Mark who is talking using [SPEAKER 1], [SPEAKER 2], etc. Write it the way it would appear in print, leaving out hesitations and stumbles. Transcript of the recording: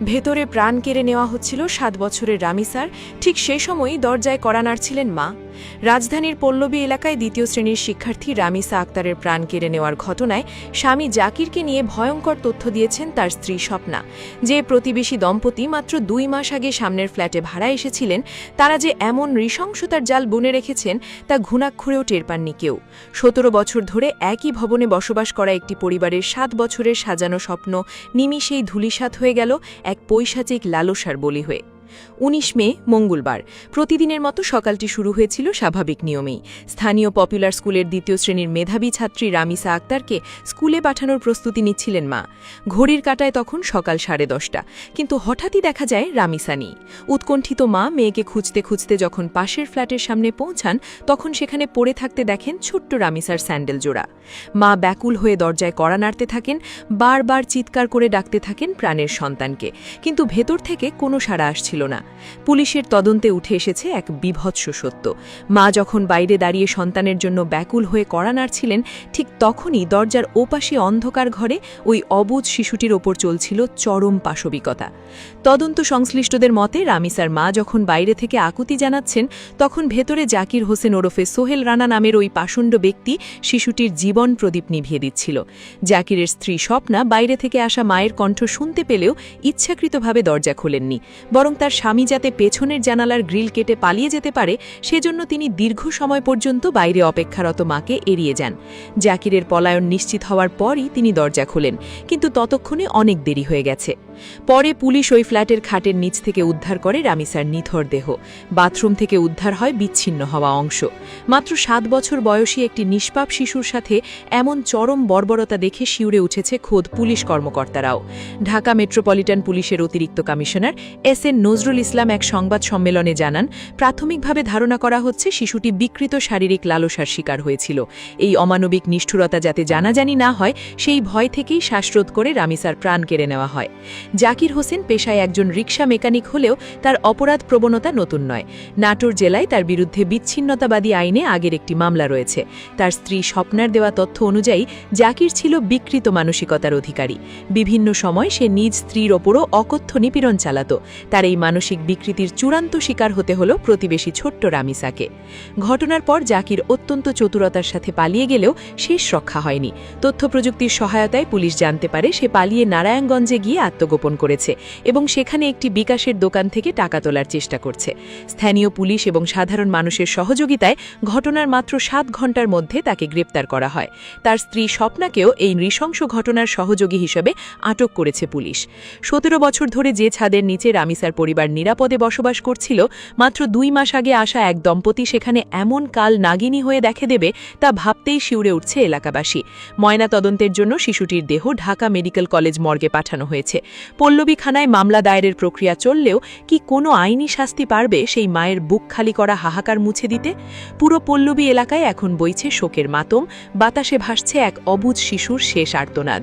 [SPEAKER 1] ভেতরে প্রাণ কেড়ে নেওয়া হচ্ছিল ৭ বছরের রামিসার। ঠিক সেই সময়ই দরজায় কড়া নাড়ছিলেন মা। রাজধানীর পল্লবী এলাকায় দ্বিতীয় শ্রেণীর শিক্ষার্থী রামিসা আক্তারের প্রাণ কেড়ে নেওয়ার ঘটনায় স্বামী জাকিরকে নিয়ে ভয়ঙ্কর তথ্য দিয়েছেন তার স্ত্রী স্বপ্না। যে প্রতিবেশী দম্পতি মাত্র ২ মাস আগে সামনের ফ্ল্যাটে ভাড়া এসেছিলেন, তারা যে এমন নৃশংসতার জাল বুনে রেখেছেন তা ঘুণাক্ষরেও টের পাননি কেউ। ১৭ বছর ধরে একই ভবনে বসবাস করা একটি পরিবারের ৭ বছরের সাজানো স্বপ্ন নিমিষেই ধূলিসাৎ হয়ে গেল এক পৈশাচিক লালসার বলি হয়ে। ১৯ মে মঙ্গলবার প্রতিদিনের মতো সকালটি শুরু হয়েছিল স্বাভাবিক নিয়মেই। স্থানীয় পপুলার স্কুলের দ্বিতীয় শ্রেণীর মেধাবী ছাত্রী রামিসা আক্তারকে স্কুলে পাঠানোর প্রস্তুতি নিচ্ছিলেন মা। ঘড়ির কাঁটায় তখন সকাল 10:30, কিন্তু হঠাৎই দেখা যায় রামিসা নেই। উৎকণ্ঠিত মা মেয়েকে খুঁজতে খুঁজতে যখন পাশের ফ্ল্যাটের সামনে পৌঁছান, তখন সেখানে পড়ে থাকতে দেখেন ছোট্ট রামিসার স্যান্ডেল জোড়া। মা ব্যাকুল হয়ে দরজায় কড়া নাড়তে থাকেন, বারবার চিৎকার করে ডাকতে থাকেন প্রাণের সন্তানকে, কিন্তু ভেতর থেকে কোনো সাড়া আসছিল না। পুলিশের তদন্তে উঠে এসেছে এক বিভৎস সত্য। মা যখন বাইরে দাঁড়িয়ে সন্তানের জন্য ব্যাকুল হয়ে কড়া নাড়ছিলেন, ঠিক তখনই দরজার ওপাশে অন্ধকার ঘরে ওই অবুঝ শিশুটির ওপর চলছিল চরম পাশবিকতা। তদন্ত সংশ্লিষ্টদের মতে রামিসার মা যখন বাইরে থেকে আকুতি জানাচ্ছেন, তখন ভেতরে জাকির হোসেন ওরফে সোহেল রানা নামের ওই পাষণ্ড ব্যক্তি শিশুটির জীবন প্রদীপ নিভিয়ে দিচ্ছিল। জাকিরের স্ত্রী স্বপ্না বাইরে থেকে আসা মায়ের কণ্ঠ শুনতে পেলেও ইচ্ছাকৃতভাবে দরজা খোলেননি, বরং তার স্বামী যাতে পেছনের জানালার গ্রিল কেটে পালিয়ে যেতে পারে সেজন্য তিনি দীর্ঘ সময় পর্যন্ত বাইরে অপেক্ষারত মাকে এড়িয়ে যান। জাকিরের পলায়ন নিশ্চিত হওয়ার পরই তিনি দরজা খোলেন, কিন্তু ততক্ষণে অনেক দেরি হয়ে গেছে। পরে পুলিশ ওই ফ্ল্যাটের খাটের নিচ থেকে উদ্ধার করে রামিসার নিথর দেহ। বাথরুম থেকে উদ্ধার হয় বিচ্ছিন্ন হওয়া অংশ। মাত্র ৭ বছর বয়সী একটি নিষ্পাপ শিশুর সাথে এমন চরম বর্বরতা দেখে শিউরে উঠেছে খোদ পুলিশ কর্মকর্তারাও। ঢাকা মেট্রোপলিটন পুলিশের অতিরিক্ত কমিশনার এস.এন. নজরুল ইসলাম এক সংবাদ সম্মেলনে জানান, প্রাথমিকভাবে ধারণা করা হচ্ছে শিশুটি বিকৃত শারীরিক লালসার শিকার হয়েছিল। এই অমানবিক নিষ্ঠুরতা যাতে জানাজানি না হয় সেই ভয় থেকেই শ্বাসরোধ করে রামিসার প্রাণ কেড়ে নেওয়া হয়। জাকির হোসেন পেশায় একজন রিকশা মেকানিক হলেও তার অপরাধ প্রবণতা নতুন নয়। নাটোর জেলায় তার বিরুদ্ধে বিচ্ছিন্নতাবাদী আইনে আগের একটি মামলা রয়েছে। তার স্ত্রী স্বপ্নার দেওয়া তথ্য অনুযায়ী জাকির ছিল বিকৃত মানসিকতার অধিকারী। বিভিন্ন সময় সে নিজ স্ত্রীর ওপরও অকথ্য নিপীড়ন চালাত। তার এই মানসিক বিকৃতির চূড়ান্ত শিকার হতে হল প্রতিবেশী ছোট্ট রামিসাকে। ঘটনার পর জাকির অত্যন্ত চতুরতার সাথে পালিয়ে গেলেও শেষ রক্ষা হয়নি। তথ্য প্রযুক্তির সহায়তায় পুলিশ জানতে পারে সে পালিয়ে নারায়ণগঞ্জে গিয়ে আত্মগোপন করেছে এবং সেখানে একটি বিকাশের দোকান থেকে টাকা তোলার চেষ্টা করছে। স্থানীয় পুলিশ এবং সাধারণ মানুষের সহযোগিতায় ঘটনার মাত্র ৭ ঘণ্টার মধ্যে তাকে গ্রেপ্তার করা হয়। তার স্ত্রী স্বপ্নাকেও এই নৃশংস ঘটনার সহযোগী হিসেবে আটক করেছে পুলিশ। ১৭ বছর ধরে যে ছাদের নিচে রামিসার পরিবার নিরাপদে বসবাস করছিল, মাত্র ২ মাস আগে আসা এক দম্পতি সেখানে এমন কাল নাগিনী হয়ে দেখে দেবে তা ভাবতেই শিউরে উঠছে এলাকাবাসী। ময়না তদন্তের জন্য শিশুটির দেহ ঢাকা মেডিকেল কলেজ মর্গে পাঠানো হয়েছে। পল্লবী থানায় মামলা দায়েরের প্রক্রিয়া চললেও কি কোনো আইনি শাস্তি পারবে সেই মায়ের বুক খালি করা হাহাকার মুছে দিতে? পুরো পল্লবী এলাকায় এখন বইছে শোকের মাতম, বাতাসে ভাসছে এক অবুঝ শিশুর শেষ আর্তনাদ।